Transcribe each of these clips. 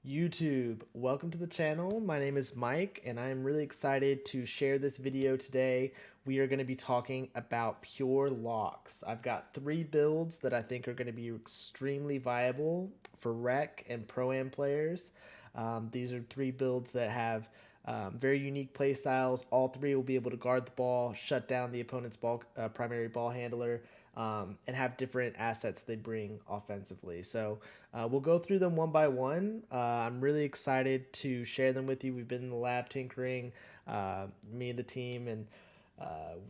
YouTube, welcome to the channel. My name is Mike and I'm really excited to share this video today. We are going to be talking about pure locks. I've got 3 builds that I think are going to be extremely viable for rec and pro-am players. These are 3 builds that have very unique play styles. All 3 will be able to guard the ball, shut down the opponent's primary ball handler, and have different assets they bring offensively. So we'll go through them one by one. I'm really excited to share them with you. We've been in the lab tinkering, me and the team, and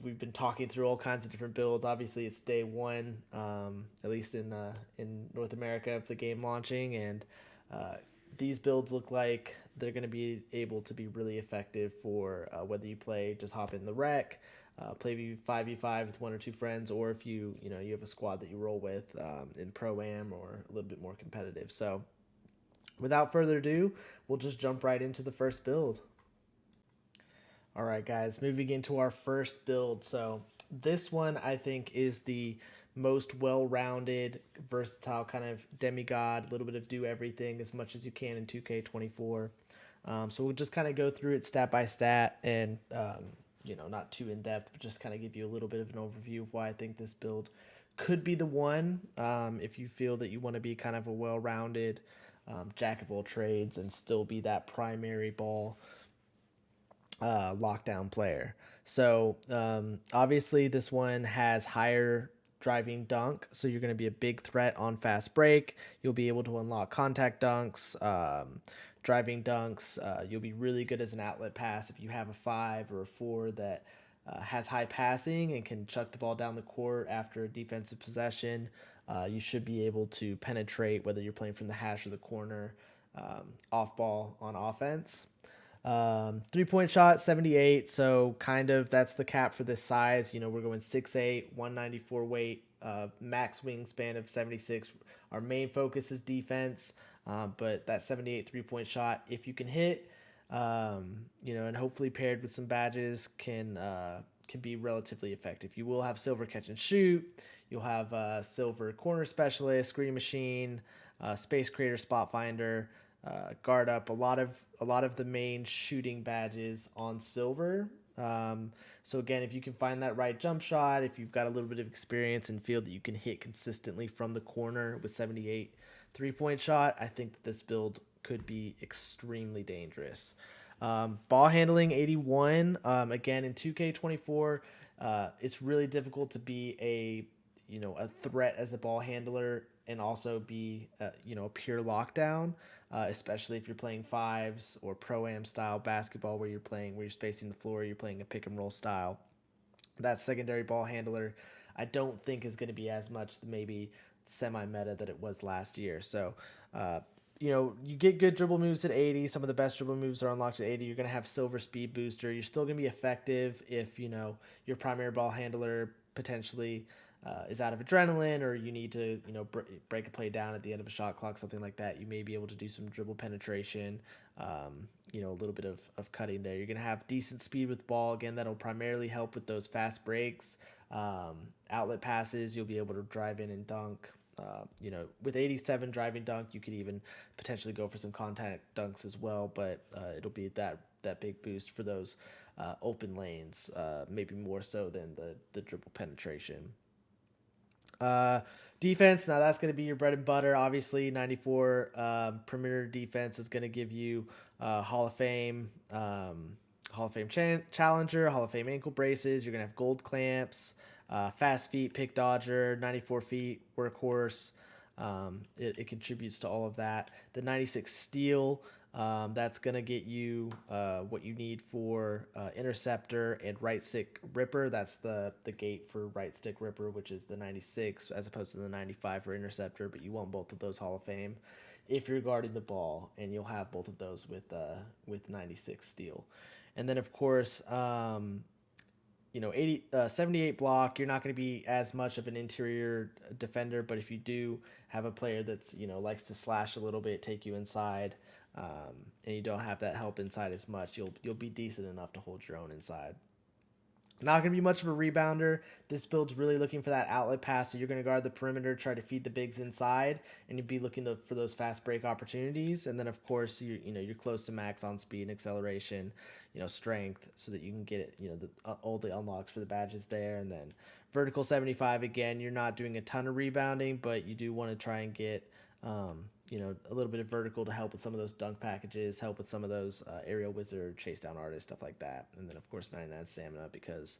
we've been talking through all kinds of different builds. Obviously, it's day one, at least in North America, of the game launching, and uh, these builds look like they're going to be able to be really effective for whether you play just hop in the rec, play 5v5 with 1 or 2 friends, or if you have a squad that you roll with in pro-am or a little bit more competitive. So without further ado, we'll just jump right into the first build. All right, guys, moving into our first build. So this one I think is the most well-rounded, versatile kind of demigod, a little bit of do everything as much as you can in 2K24. So we'll just kind of go through it stat by stat and, not too in depth, but just kind of give you a little bit of an overview of why I think this build could be the one. If you feel that you want to be kind of a well-rounded jack of all trades and still be that primary ball lockdown player. So obviously this one has higher driving dunk, so you're going to be a big threat on fast break. You'll be able to unlock contact dunks, driving dunks. You'll be really good as an outlet pass if you have a 5 or a 4 that has high passing and can chuck the ball down the court after a defensive possession. You should be able to penetrate whether you're playing from the hash or the corner, off ball on offense. 3-point shot 78, so kind of that's the cap for this size. We're going 6'8", 194 weight, max wingspan of 76. Our main focus is defense, but that 78 3-point shot, if you can hit, and hopefully paired with some badges, can be relatively effective. You will have silver catch and shoot. You'll have silver corner specialist, screen machine, space creator, spot finder, guard up. A lot of the main shooting badges on silver. So again, if you can find that right jump shot, if you've got a little bit of experience and feel that you can hit consistently from the corner with 78 3-point shot, I think that this build could be extremely dangerous. Ball handling 81. Again, in 2K24, it's really difficult to be a threat as a ball handler and also be a pure lockdown, especially if you're playing 5s or pro-am style basketball where you're spacing the floor, you're playing a pick and roll style. That secondary ball handler, I don't think is going to be as much maybe semi-meta that it was last year. So, you get good dribble moves at 80. Some of the best dribble moves are unlocked at 80. You're going to have silver speed booster. You're still going to be effective if, your primary ball handler potentially is out of adrenaline, or you need to, break a play down at the end of a shot clock, something like that. You may be able to do some dribble penetration, a little bit of cutting there. You're going to have decent speed with ball. Again, that'll primarily help with those fast breaks. Outlet passes, you'll be able to drive in and dunk. With 87 driving dunk, you could even potentially go for some contact dunks as well, but it'll be that big boost for those open lanes, maybe more so than the dribble penetration. Defense, now that's going to be your bread and butter. Obviously, 94 perimeter defense is going to give you Hall of Fame, challenger, Hall of Fame ankle braces. You're going to have gold clamps, fast feet, pick dodger, 94 feet, workhorse. It contributes to all of that. The 96 steel, that's going to get you what you need for interceptor and right stick ripper. That's the gate for right stick ripper, which is the 96 as opposed to the 95 for interceptor, but you want both of those Hall of Fame if you're guarding the ball, and you'll have both of those with 96 steel. And then of course, 78 block, you're not going to be as much of an interior defender, but if you do have a player that's, likes to slash a little bit, take you inside, and you don't have that help inside as much, you'll be decent enough to hold your own inside. Not going to be much of a rebounder. This build's really looking for that outlet pass, so you're going to guard the perimeter, try to feed the bigs inside, and you'd be looking for those fast break opportunities. And then, of course, you're close to max on speed and acceleration, strength, so that you can get it. All the unlocks for the badges there, and then vertical 75 again. You're not doing a ton of rebounding, but you do want to try and get a little bit of vertical to help with some of those dunk packages, help with some of those aerial wizard, chase down artist, stuff like that. And then, of course, 99 stamina because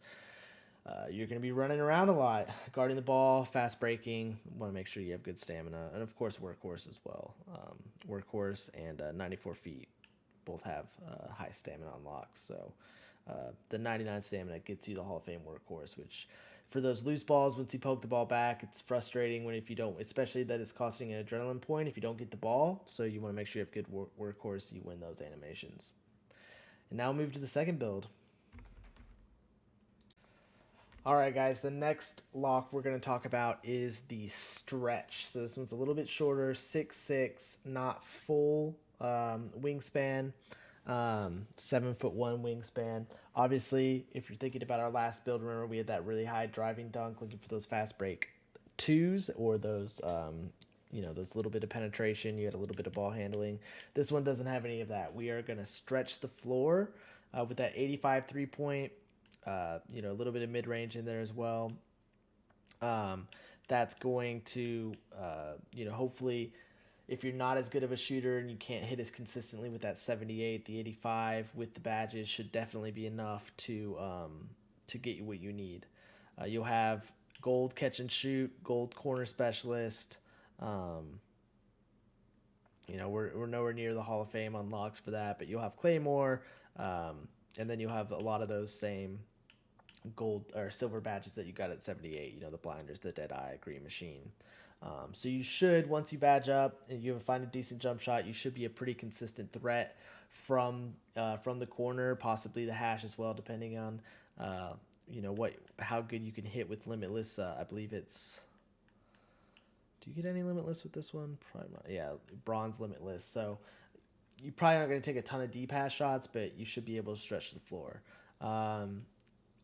you're going to be running around a lot, guarding the ball, fast breaking. Want to make sure you have good stamina. And, of course, workhorse as well. Workhorse and 94 feet both have high stamina unlocks. So the 99 stamina gets you the Hall of Fame workhorse, which for those loose balls, once you poke the ball back, it's frustrating when if you don't, especially that it's costing an adrenaline point if you don't get the ball. So you want to make sure you have good workhorse, you win those animations. And now we'll move to the second build. All right, guys, the next lock we're going to talk about is the stretch. So this one's a little bit shorter, 6'6", not full wingspan. 7'1" wingspan. Obviously, if you're thinking about our last build, remember we had that really high driving dunk, looking for those fast break twos or those those little bit of penetration. You had a little bit of ball handling. This one doesn't have any of that. We are going to stretch the floor with that 85 3-point. A little bit of mid range in there as well. That's going to hopefully, if you're not as good of a shooter and you can't hit as consistently with that 78, the 85 with the badges should definitely be enough to get you what you need. You'll have gold catch and shoot, gold corner specialist. We're nowhere near the Hall of Fame unlocks for that, but you'll have Claymore, and then you'll have a lot of those same gold or silver badges that you got at 78. The blinders, the dead eye, green machine. So you should, once you badge up and you find a decent jump shot, you should be a pretty consistent threat from the corner, possibly the hash as well, depending on how good you can hit with limitless. I believe it's. Do you get any limitless with this one? Probably not. Yeah, bronze limitless. So you probably aren't going to take a ton of deep pass shots, but you should be able to stretch the floor.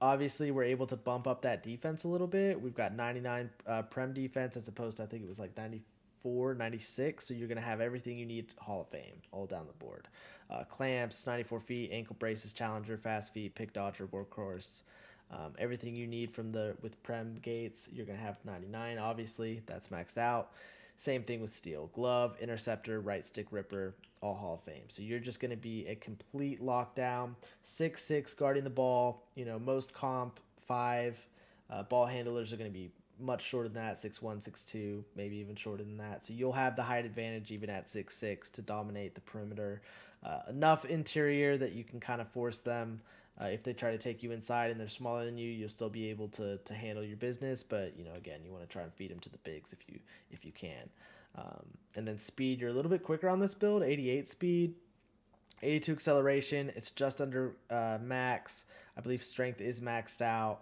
Obviously, we're able to bump up that defense a little bit. We've got 99 Prem defense as opposed to, I think it was like 94, 96. So you're going to have everything you need Hall of Fame all down the board. Clamps, 94 feet, ankle braces, challenger, fast feet, pick dodger, workhorse. Everything you need with Prem gates, you're going to have 99, obviously. That's maxed out. Same thing with steel. Glove, interceptor, right stick ripper, all Hall of Fame. So you're just going to be a complete lockdown. 6'6", guarding the ball. Most comp 5 ball handlers are going to be much shorter than that, 6'1", 6'2", maybe even shorter than that. So you'll have the height advantage even at 6'6" to dominate the perimeter. Enough interior that you can kind of force them. If they try to take you inside and they're smaller than you, you'll still be able to handle your business. But again, you want to try and feed them to the bigs if you can. And then speed, you're a little bit quicker on this build. 88 speed, 82 acceleration. It's just under max. I believe strength is maxed out.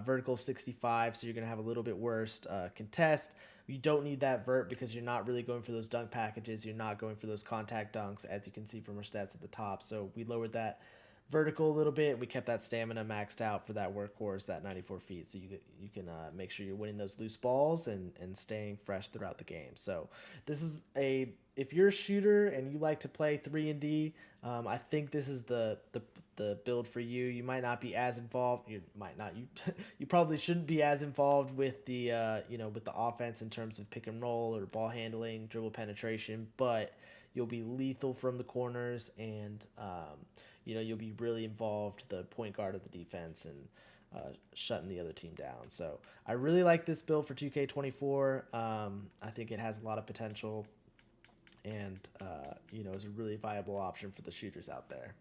Vertical of 65, so you're gonna have a little bit worse contest. You don't need that vert because you're not really going for those dunk packages. You're not going for those contact dunks, as you can see from our stats at the top. So we lowered that vertical a little bit. We kept that stamina maxed out for that workhorse, that 94 feet, so you can make sure you're winning those loose balls and staying fresh throughout the game. So this is if you're a shooter and you like to play 3-and-D, I think this is the build for you. You might not be as involved. You probably shouldn't be as involved with the with the offense in terms of pick and roll or ball handling, dribble penetration, but you'll be lethal from the corners and you'll be really involved, the point guard of the defense, and shutting the other team down. So I really like this build for 2K24. I think it has a lot of potential, and is a really viable option for the shooters out there.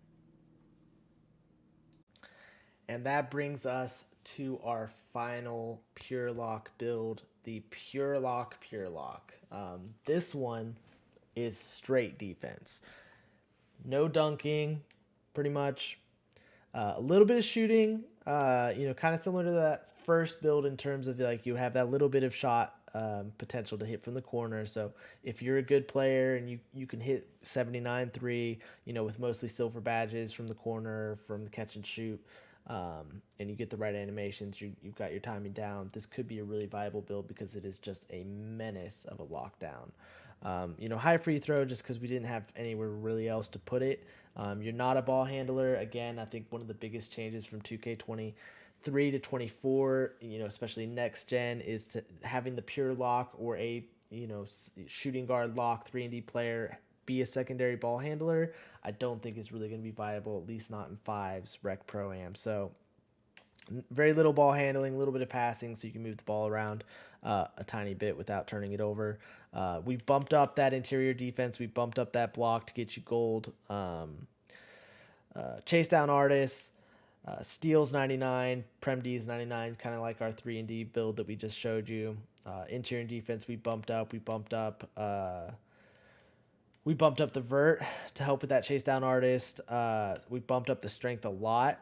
And that brings us to our final Pure Lock build, the Pure Lock Pure Lock. This one is straight defense. No dunking, pretty much. A little bit of shooting, kind of similar to that first build in terms of you have that little bit of shot potential to hit from the corner. So if you're a good player and you can hit 79 3, with mostly silver badges from the corner, from the catch and shoot, and you get the right animations, you've got your timing down, this could be a really viable build because it is just a menace of a lockdown. High free throw just because we didn't have anywhere really else to put it. You're not a ball handler. Again, I think one of the biggest changes from 2K23 to 24, especially next gen, is to having the pure lock or a shooting guard lock 3-and-D player be a secondary ball handler. I don't think is really going to be viable, at least not in fives rec pro-am. So very little ball handling, a little bit of passing, so you can move the ball around a tiny bit without turning it over. We bumped up that interior defense. We bumped up that block to get you gold. Chase down artists, steals 99, prem D's 99, kind of like our 3-and-D build that we just showed you. Interior defense we bumped up. We bumped up the vert to help with that chase down artist. We bumped up the strength a lot.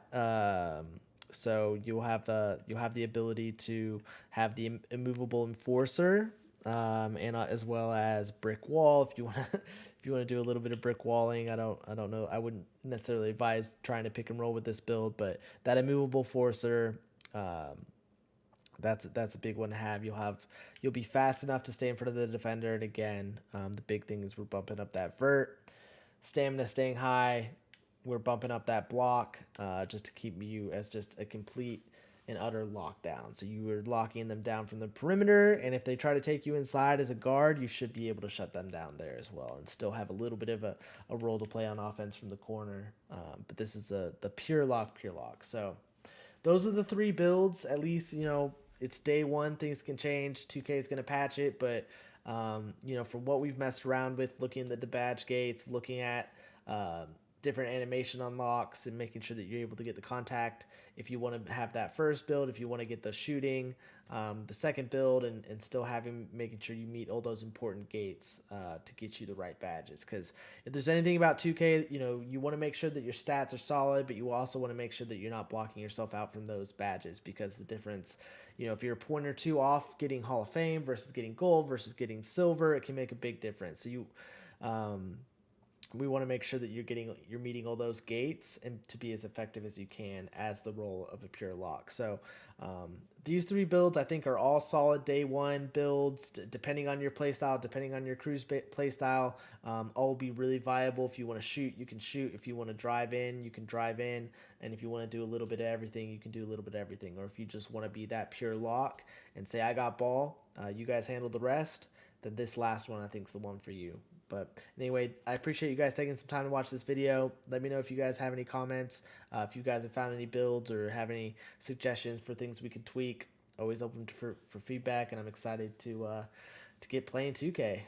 So you'll have the ability to have the immovable enforcer, and as well as brick wall if you want to if you want to do a little bit of brick walling. I don't know. I wouldn't necessarily advise trying to pick and roll with this build, but that immovable forcer, that's a big one to have. You'll be fast enough to stay in front of the defender, and again, the big thing is we're bumping up that vert, stamina staying high. We're bumping up that block just to keep you as just a complete and utter lockdown. So you are locking them down from the perimeter, and if they try to take you inside as a guard, you should be able to shut them down there as well, and still have a little bit of a role to play on offense from the corner. But this is the pure lock, pure lock. So those are the three builds. At least it's day one. Things can change. 2K is going to patch it, but from what we've messed around with, looking at the badge gates, looking at different animation unlocks, and making sure that you're able to get the contact if you want to have that first build, if you want to get the shooting, the second build, and still making sure you meet all those important gates to get you the right badges. Because if there's anything about 2K, you want to make sure that your stats are solid, but you also want to make sure that you're not blocking yourself out from those badges, because the difference, if you're a point or two off getting Hall of Fame versus getting gold versus getting silver, it can make a big difference. So we want to make sure that you're meeting all those gates and to be as effective as you can as the role of a pure lock. So these three builds I think are all solid day one builds, depending on your playstyle, depending on your crew's playstyle. All will be really viable. If you want to shoot, you can shoot. If you want to drive in, you can drive in. And if you want to do a little bit of everything, you can do a little bit of everything. Or if you just want to be that pure lock and say, I got ball, you guys handle the rest, then this last one I think is the one for you. But anyway, I appreciate you guys taking some time to watch this video. Let me know if you guys have any comments, if you guys have found any builds or have any suggestions for things we could tweak. Always open for feedback, and I'm excited to get playing 2K.